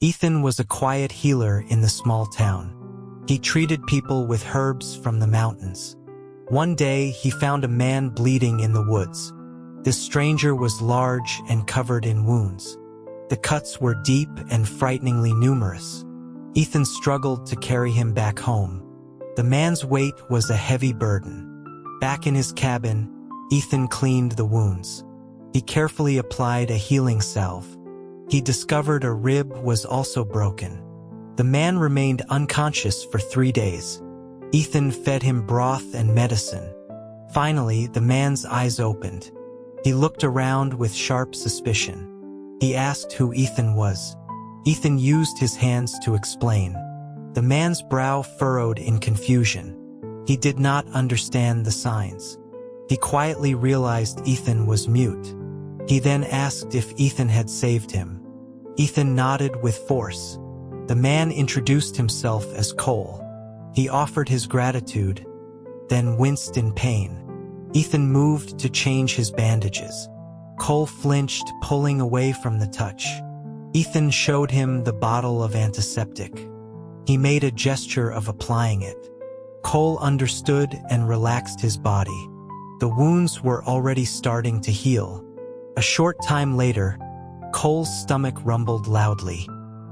Ethan was a quiet healer in the small town. He treated people with herbs from the mountains. One day, he found a man bleeding in the woods. This stranger was large and covered in wounds. The cuts were deep and frighteningly numerous. Ethan struggled to carry him back home. The man's weight was a heavy burden. Back in his cabin, Ethan cleaned the wounds. He carefully applied a healing salve. He discovered a rib was also broken. The man remained unconscious for 3 days. Ethan fed him broth and medicine. Finally, the man's eyes opened. He looked around with sharp suspicion. He asked who Ethan was. Ethan used his hands to explain. The man's brow furrowed in confusion. He did not understand the signs. He quietly realized Ethan was mute. He then asked if Ethan had saved him. Ethan nodded with force. The man introduced himself as Cole. He offered his gratitude, then winced in pain. Ethan moved to change his bandages. Cole flinched, pulling away from the touch. Ethan showed him the bottle of antiseptic. He made a gesture of applying it. Cole understood and relaxed his body. The wounds were already starting to heal. A short time later, Cole's stomach rumbled loudly.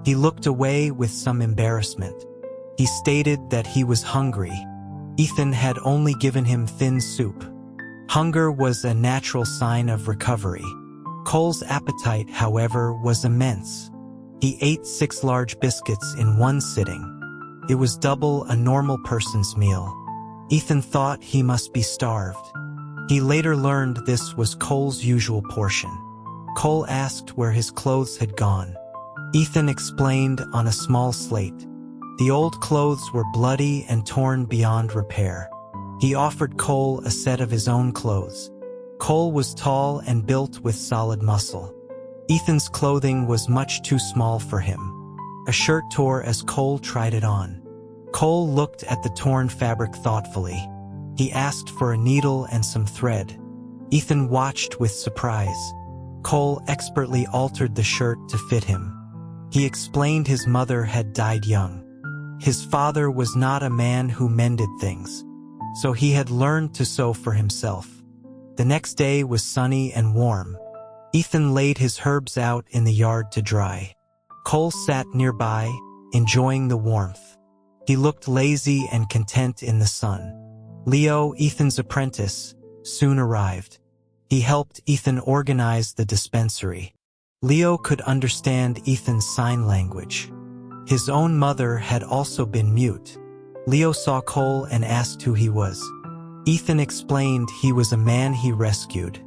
He looked away with some embarrassment. He stated that he was hungry. Ethan had only given him thin soup. Hunger was a natural sign of recovery. Cole's appetite, however, was immense. He ate 6 large biscuits in one sitting. It was double a normal person's meal. Ethan thought he must be starved. He later learned this was Cole's usual portion. Cole asked where his clothes had gone. Ethan explained on a small slate. The old clothes were bloody and torn beyond repair. He offered Cole a set of his own clothes. Cole was tall and built with solid muscle. Ethan's clothing was much too small for him. A shirt tore as Cole tried it on. Cole looked at the torn fabric thoughtfully. He asked for a needle and some thread. Ethan watched with surprise. Cole expertly altered the shirt to fit him. He explained his mother had died young. His father was not a man who mended things, so he had learned to sew for himself. The next day was sunny and warm. Ethan laid his herbs out in the yard to dry. Cole sat nearby, enjoying the warmth. He looked lazy and content in the sun. Leo, Ethan's apprentice, soon arrived. He helped Ethan organize the dispensary. Leo could understand Ethan's sign language. His own mother had also been mute. Leo saw Cole and asked who he was. Ethan explained he was a man he rescued.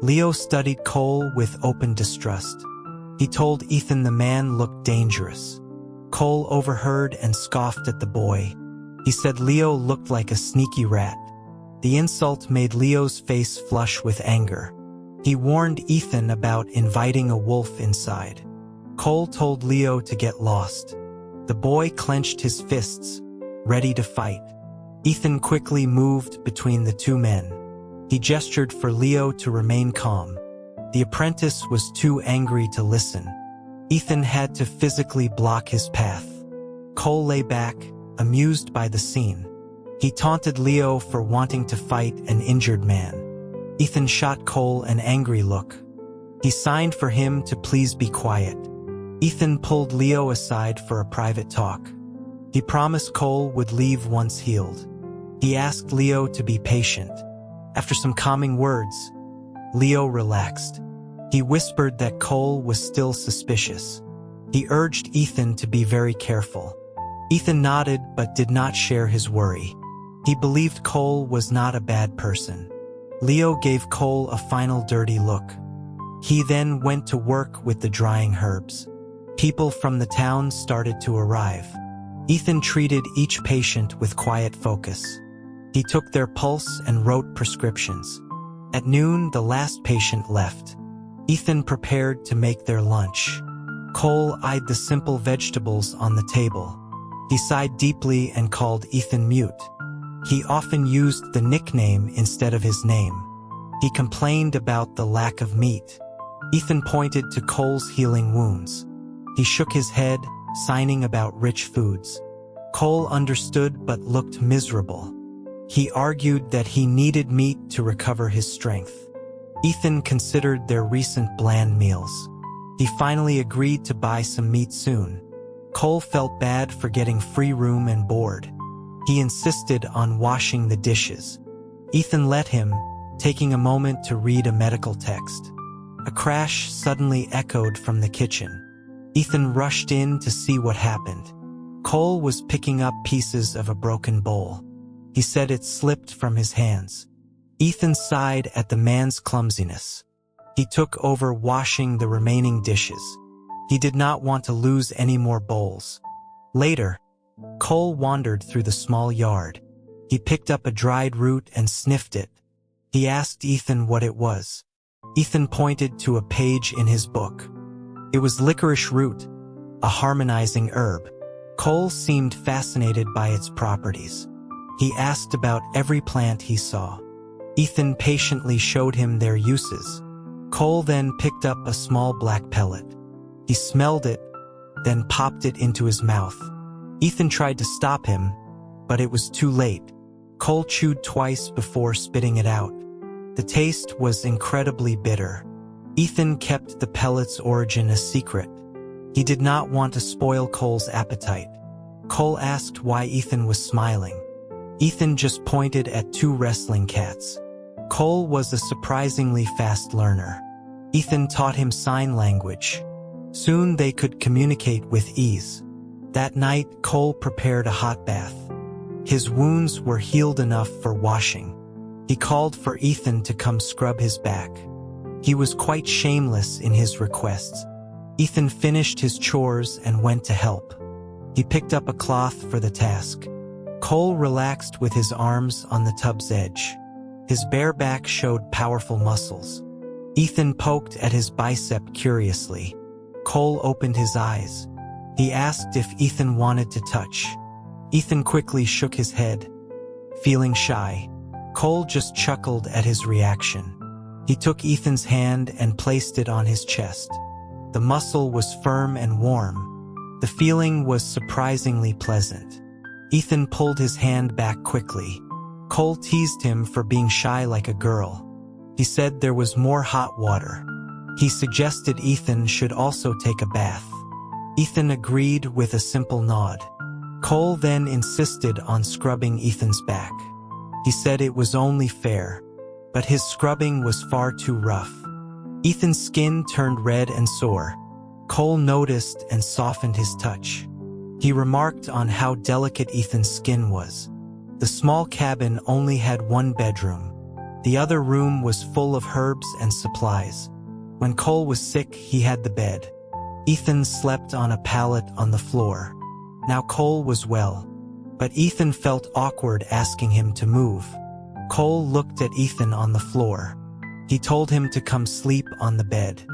Leo studied Cole with open distrust. He told Ethan the man looked dangerous. Cole overheard and scoffed at the boy. He said Leo looked like a sneaky rat. The insult made Leo's face flush with anger. He warned Ethan about inviting a wolf inside. Cole told Leo to get lost. The boy clenched his fists, ready to fight. Ethan quickly moved between the two men. He gestured for Leo to remain calm. The apprentice was too angry to listen. Ethan had to physically block his path. Cole lay back, amused by the scene. He taunted Leo for wanting to fight an injured man. Ethan shot Cole an angry look. He signed for him to please be quiet. Ethan pulled Leo aside for a private talk. He promised Cole would leave once healed. He asked Leo to be patient. After some calming words, Leo relaxed. He whispered that Cole was still suspicious. He urged Ethan to be very careful. Ethan nodded but did not share his worry. He believed Cole was not a bad person. Leo gave Cole a final dirty look. He then went to work with the drying herbs. People from the town started to arrive. Ethan treated each patient with quiet focus. He took their pulse and wrote prescriptions. At noon, the last patient left. Ethan prepared to make their lunch. Cole eyed the simple vegetables on the table. He sighed deeply and called Ethan mute. He often used the nickname instead of his name. He complained about the lack of meat. Ethan pointed to Cole's healing wounds. He shook his head, signing about rich foods. Cole understood but looked miserable. He argued that he needed meat to recover his strength. Ethan considered their recent bland meals. He finally agreed to buy some meat soon. Cole felt bad for getting free room and board. He insisted on washing the dishes. Ethan let him, taking a moment to read a medical text. A crash suddenly echoed from the kitchen. Ethan rushed in to see what happened. Cole was picking up pieces of a broken bowl. He said it slipped from his hands. Ethan sighed at the man's clumsiness. He took over washing the remaining dishes. He did not want to lose any more bowls. Later, Cole wandered through the small yard. He picked up a dried root and sniffed it. He asked Ethan what it was. Ethan pointed to a page in his book. It was licorice root, a harmonizing herb. Cole seemed fascinated by its properties. He asked about every plant he saw. Ethan patiently showed him their uses. Cole then picked up a small black pellet. He smelled it, then popped it into his mouth. Ethan tried to stop him, but it was too late. Cole chewed twice before spitting it out. The taste was incredibly bitter. Ethan kept the pellet's origin a secret. He did not want to spoil Cole's appetite. Cole asked why Ethan was smiling. Ethan just pointed at two wrestling cats. Cole was a surprisingly fast learner. Ethan taught him sign language. Soon they could communicate with ease. That night, Cole prepared a hot bath. His wounds were healed enough for washing. He called for Ethan to come scrub his back. He was quite shameless in his requests. Ethan finished his chores and went to help. He picked up a cloth for the task. Cole relaxed with his arms on the tub's edge. His bare back showed powerful muscles. Ethan poked at his bicep curiously. Cole opened his eyes. He asked if Ethan wanted to touch. Ethan quickly shook his head. Feeling shy, Cole just chuckled at his reaction. He took Ethan's hand and placed it on his chest. The muscle was firm and warm. The feeling was surprisingly pleasant. Ethan pulled his hand back quickly. Cole teased him for being shy like a girl. He said there was more hot water. He suggested Ethan should also take a bath. Ethan agreed with a simple nod. Cole then insisted on scrubbing Ethan's back. He said it was only fair, but his scrubbing was far too rough. Ethan's skin turned red and sore. Cole noticed and softened his touch. He remarked on how delicate Ethan's skin was. The small cabin only had one bedroom. The other room was full of herbs and supplies. When Cole was sick, he had the bed. Ethan slept on a pallet on the floor. Now Cole was well, but Ethan felt awkward asking him to move. Cole looked at Ethan on the floor. He told him to come sleep on the bed.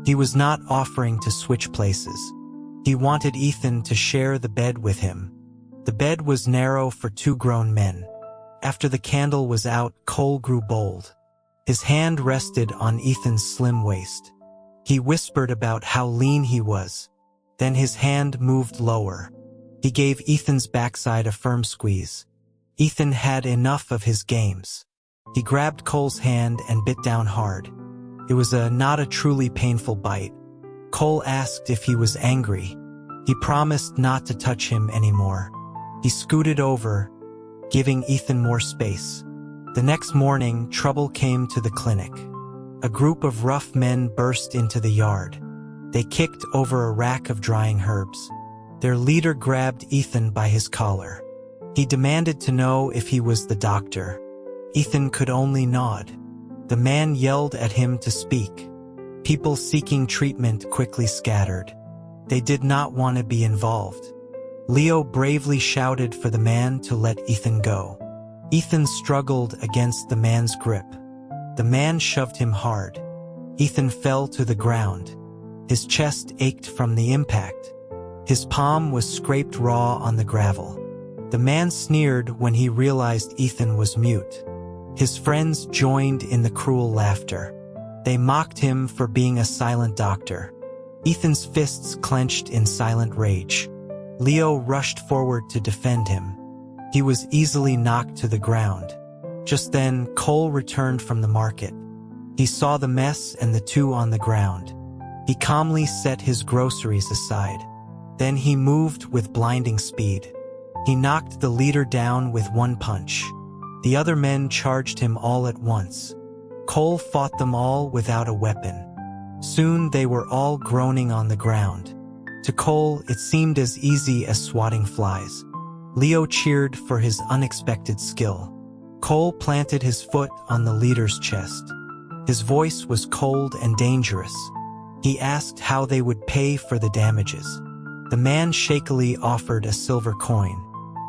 He was not offering to switch places. He wanted Ethan to share the bed with him. The bed was narrow for two grown men. After the candle was out, Cole grew bold. His hand rested on Ethan's slim waist. He whispered about how lean he was. Then his hand moved lower. He gave Ethan's backside a firm squeeze. Ethan had enough of his games. He grabbed Cole's hand and bit down hard. It was not a truly painful bite. Cole asked if he was angry. He promised not to touch him anymore. He scooted over, giving Ethan more space. The next morning, trouble came to the clinic. A group of rough men burst into the yard. They kicked over a rack of drying herbs. Their leader grabbed Ethan by his collar. He demanded to know if he was the doctor. Ethan could only nod. The man yelled at him to speak. People seeking treatment quickly scattered. They did not want to be involved. Leo bravely shouted for the man to let Ethan go. Ethan struggled against the man's grip. The man shoved him hard. Ethan fell to the ground. His chest ached from the impact. His palm was scraped raw on the gravel. The man sneered when he realized Ethan was mute. His friends joined in the cruel laughter. They mocked him for being a silent doctor. Ethan's fists clenched in silent rage. Leo rushed forward to defend him. He was easily knocked to the ground. Just then, Cole returned from the market. He saw the mess and the two on the ground. He calmly set his groceries aside. Then he moved with blinding speed. He knocked the leader down with one punch. The other men charged him all at once. Cole fought them all without a weapon. Soon they were all groaning on the ground. To Cole, it seemed as easy as swatting flies. Leo cheered for his unexpected skill. Cole planted his foot on the leader's chest. His voice was cold and dangerous. He asked how they would pay for the damages. The man shakily offered a silver coin.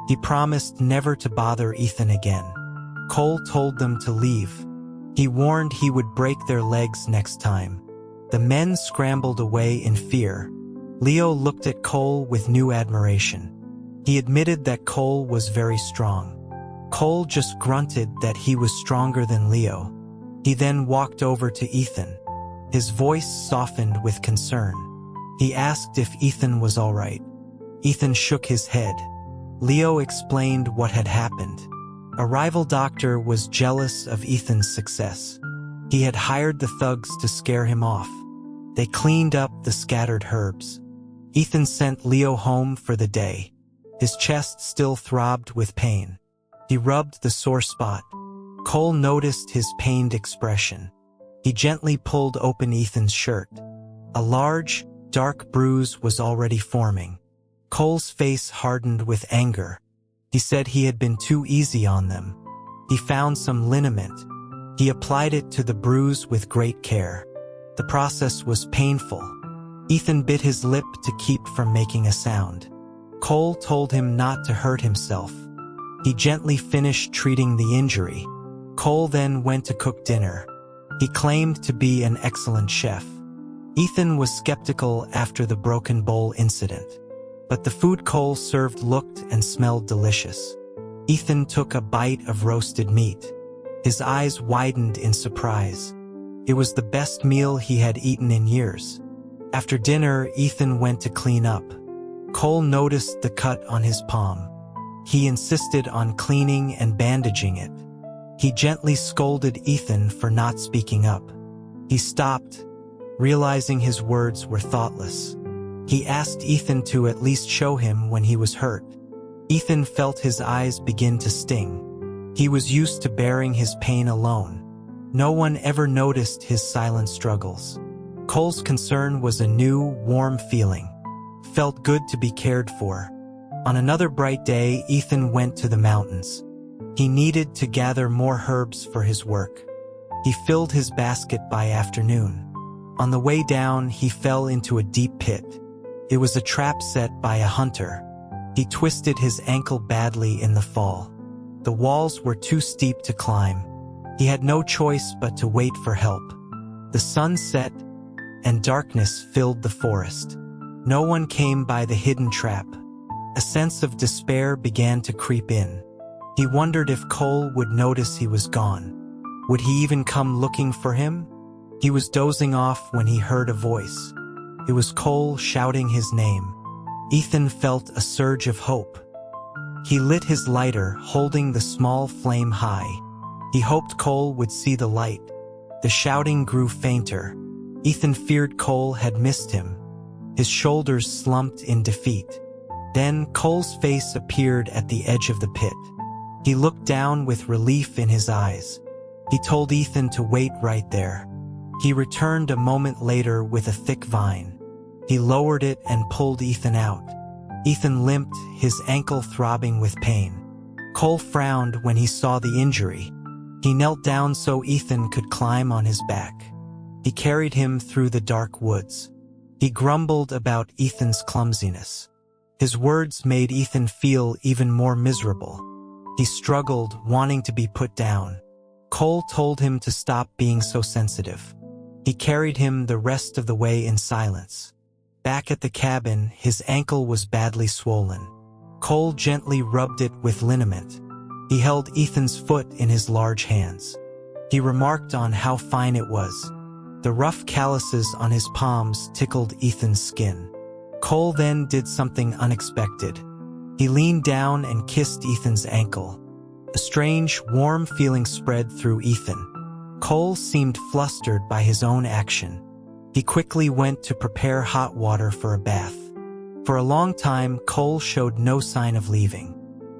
He promised never to bother Ethan again. Cole told them to leave. He warned he would break their legs next time. The men scrambled away in fear. Leo looked at Cole with new admiration. He admitted that Cole was very strong. Cole just grunted that he was stronger than Leo. He then walked over to Ethan. His voice softened with concern. He asked if Ethan was all right. Ethan shook his head. Leo explained what had happened. A rival doctor was jealous of Ethan's success. He had hired the thugs to scare him off. They cleaned up the scattered herbs. Ethan sent Leo home for the day. His chest still throbbed with pain. He rubbed the sore spot. Cole noticed his pained expression. He gently pulled open Ethan's shirt. A large, dark bruise was already forming. Cole's face hardened with anger. He said he had been too easy on them. He found some liniment. He applied it to the bruise with great care. The process was painful. Ethan bit his lip to keep from making a sound. Cole told him not to hurt himself. He gently finished treating the injury. Cole then went to cook dinner. He claimed to be an excellent chef. Ethan was skeptical after the broken bowl incident. But the food Cole served looked and smelled delicious. Ethan took a bite of roasted meat. His eyes widened in surprise. It was the best meal he had eaten in years. After dinner, Ethan went to clean up. Cole noticed the cut on his palm. He insisted on cleaning and bandaging it. He gently scolded Ethan for not speaking up. He stopped, realizing his words were thoughtless. He asked Ethan to at least show him when he was hurt. Ethan felt his eyes begin to sting. He was used to bearing his pain alone. No one ever noticed his silent struggles. Cole's concern was a new, warm feeling. Felt good to be cared for. On another bright day, Ethan went to the mountains. He needed to gather more herbs for his work. He filled his basket by afternoon. On the way down, he fell into a deep pit. It was a trap set by a hunter. He twisted his ankle badly in the fall. The walls were too steep to climb. He had no choice but to wait for help. The sun set, and darkness filled the forest. No one came by the hidden trap. A sense of despair began to creep in. He wondered if Cole would notice he was gone. Would he even come looking for him? He was dozing off when he heard a voice. It was Cole shouting his name. Ethan felt a surge of hope. He lit his lighter, holding the small flame high. He hoped Cole would see the light. The shouting grew fainter. Ethan feared Cole had missed him. His shoulders slumped in defeat. Then Cole's face appeared at the edge of the pit. He looked down with relief in his eyes. He told Ethan to wait right there. He returned a moment later with a thick vine. He lowered it and pulled Ethan out. Ethan limped, his ankle throbbing with pain. Cole frowned when he saw the injury. He knelt down so Ethan could climb on his back. He carried him through the dark woods. He grumbled about Ethan's clumsiness. His words made Ethan feel even more miserable. He struggled, wanting to be put down. Cole told him to stop being so sensitive. He carried him the rest of the way in silence. Back at the cabin, his ankle was badly swollen. Cole gently rubbed it with liniment. He held Ethan's foot in his large hands. He remarked on how fine it was. The rough calluses on his palms tickled Ethan's skin. Cole then did something unexpected. He leaned down and kissed Ethan's ankle. A strange, warm feeling spread through Ethan. Cole seemed flustered by his own action. He quickly went to prepare hot water for a bath. For a long time, Cole showed no sign of leaving.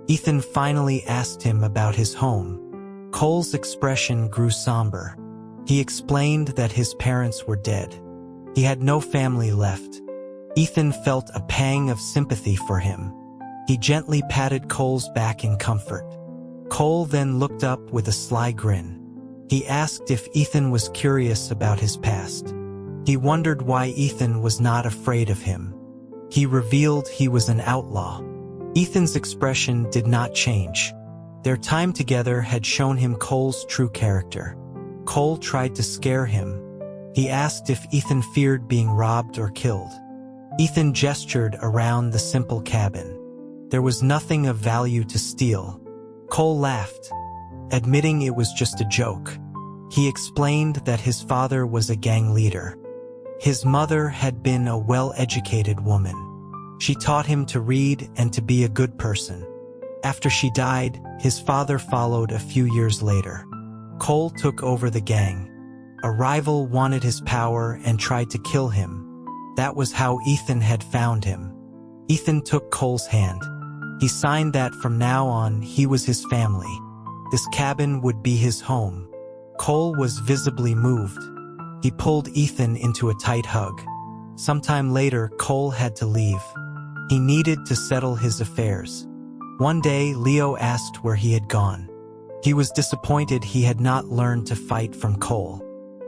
Ethan finally asked him about his home. Cole's expression grew somber. He explained that his parents were dead. He had no family left. Ethan felt a pang of sympathy for him. He gently patted Cole's back in comfort. Cole then looked up with a sly grin. He asked if Ethan was curious about his past. He wondered why Ethan was not afraid of him. He revealed he was an outlaw. Ethan's expression did not change. Their time together had shown him Cole's true character. Cole tried to scare him. He asked if Ethan feared being robbed or killed. Ethan gestured around the simple cabin. There was nothing of value to steal. Cole laughed, admitting it was just a joke. He explained that his father was a gang leader. His mother had been a well-educated woman. She taught him to read and to be a good person. After she died, his father followed a few years later. Cole took over the gang. A rival wanted his power and tried to kill him. That was how Ethan had found him. Ethan took Cole's hand. He signed that from now on he was his family. This cabin would be his home. Cole was visibly moved. He pulled Ethan into a tight hug. Sometime later, Cole had to leave. He needed to settle his affairs. One day, Leo asked where he had gone. He was disappointed he had not learned to fight from Cole.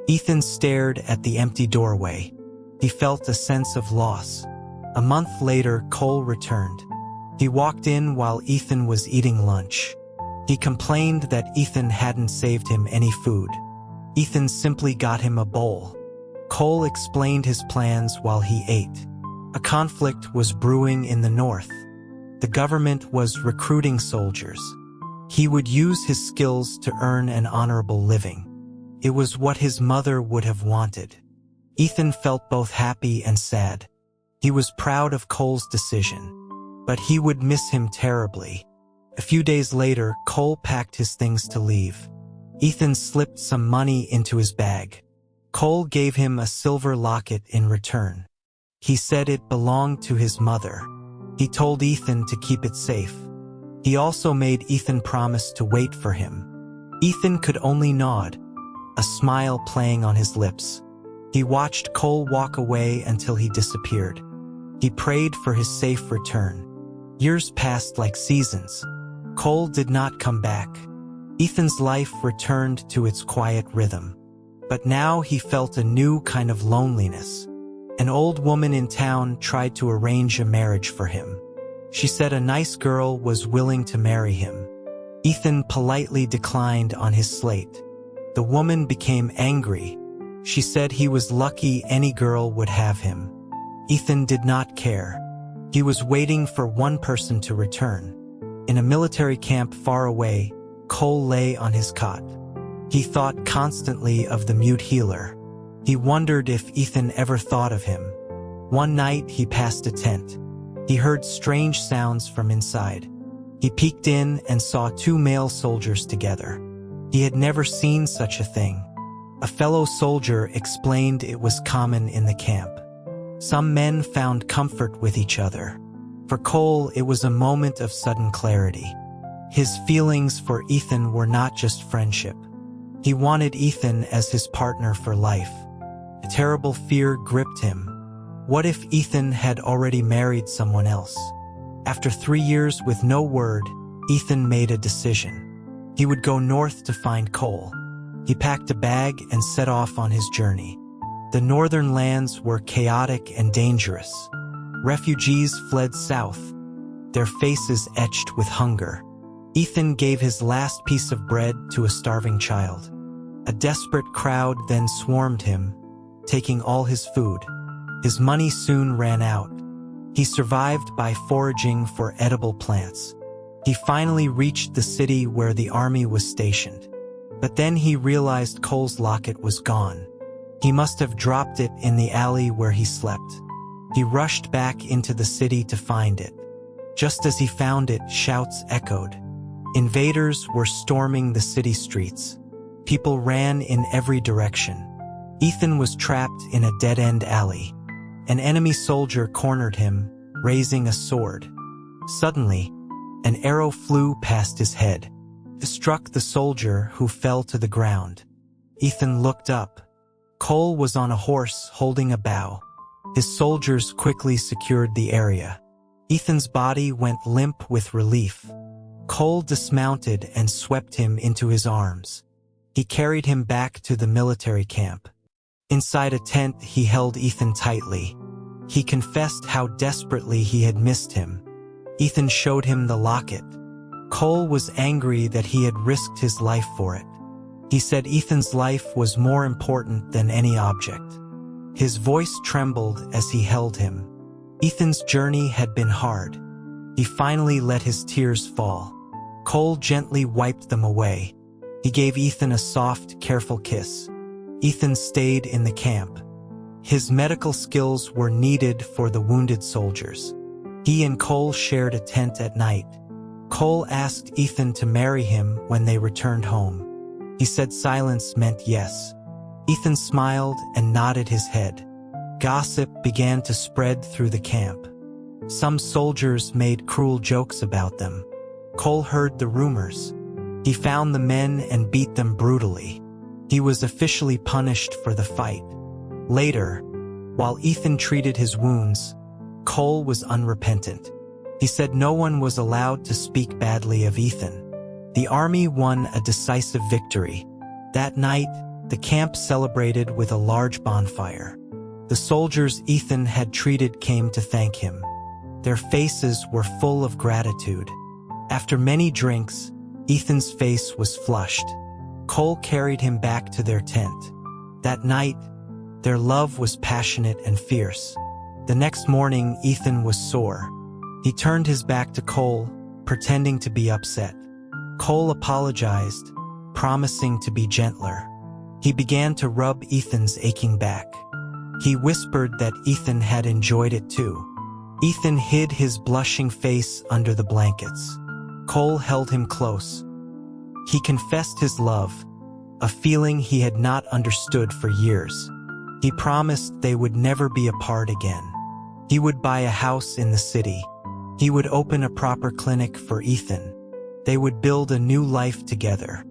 Ethan stared at the empty doorway. He felt a sense of loss. A month later, Cole returned. He walked in while Ethan was eating lunch. He complained that Ethan hadn't saved him any food. Ethan simply got him a bowl. Cole explained his plans while he ate. A conflict was brewing in the north. The government was recruiting soldiers. He would use his skills to earn an honorable living. It was what his mother would have wanted. Ethan felt both happy and sad. He was proud of Cole's decision, but he would miss him terribly. A few days later, Cole packed his things to leave. Ethan slipped some money into his bag. Cole gave him a silver locket in return. He said it belonged to his mother. He told Ethan to keep it safe. He also made Ethan promise to wait for him. Ethan could only nod, a smile playing on his lips. He watched Cole walk away until he disappeared. He prayed for his safe return. Years passed like seasons. Cole did not come back. Ethan's life returned to its quiet rhythm. But now he felt a new kind of loneliness. An old woman in town tried to arrange a marriage for him. She said a nice girl was willing to marry him. Ethan politely declined on his slate. The woman became angry. She said he was lucky any girl would have him. Ethan did not care. He was waiting for one person to return. In a military camp far away, Cole lay on his cot. He thought constantly of the mute healer. He wondered if Ethan ever thought of him. One night he passed a tent. He heard strange sounds from inside. He peeked in and saw two male soldiers together. He had never seen such a thing. A fellow soldier explained it was common in the camp. Some men found comfort with each other. For Cole, it was a moment of sudden clarity. His feelings for Ethan were not just friendship. He wanted Ethan as his partner for life. A terrible fear gripped him. What if Ethan had already married someone else? After 3 years with no word, Ethan made a decision. He would go north to find Cole. He packed a bag and set off on his journey. The northern lands were chaotic and dangerous. Refugees fled south, their faces etched with hunger. Ethan gave his last piece of bread to a starving child. A desperate crowd then swarmed him, taking all his food. His money soon ran out. He survived by foraging for edible plants. He finally reached the city where the army was stationed. But then he realized Cole's locket was gone. He must have dropped it in the alley where he slept. He rushed back into the city to find it. Just as he found it, shouts echoed. Invaders were storming the city streets. People ran in every direction. Ethan was trapped in a dead-end alley. An enemy soldier cornered him, raising a sword. Suddenly, an arrow flew past his head. It struck the soldier, who fell to the ground. Ethan looked up. Cole was on a horse holding a bow. His soldiers quickly secured the area. Ethan's body went limp with relief. Cole dismounted and swept him into his arms. He carried him back to the military camp. Inside a tent, he held Ethan tightly. He confessed how desperately he had missed him. Ethan showed him the locket. Cole was angry that he had risked his life for it. He said Ethan's life was more important than any object. His voice trembled as he held him. Ethan's journey had been hard. He finally let his tears fall. Cole gently wiped them away. He gave Ethan a soft, careful kiss. Ethan stayed in the camp. His medical skills were needed for the wounded soldiers. He and Cole shared a tent at night. Cole asked Ethan to marry him when they returned home. He said silence meant yes. Ethan smiled and nodded his head. Gossip began to spread through the camp. Some soldiers made cruel jokes about them. Cole heard the rumors. He found the men and beat them brutally. He was officially punished for the fight. Later, while Ethan treated his wounds, Cole was unrepentant. He said no one was allowed to speak badly of Ethan. The army won a decisive victory. That night, the camp celebrated with a large bonfire. The soldiers Ethan had treated came to thank him. Their faces were full of gratitude. After many drinks, Ethan's face was flushed. Cole carried him back to their tent. That night, their love was passionate and fierce. The next morning, Ethan was sore. He turned his back to Cole, pretending to be upset. Cole apologized, promising to be gentler. He began to rub Ethan's aching back. He whispered that Ethan had enjoyed it too. Ethan hid his blushing face under the blankets. Cole held him close. He confessed his love, a feeling he had not understood for years. He promised they would never be apart again. He would buy a house in the city. He would open a proper clinic for Ethan. They would build a new life together.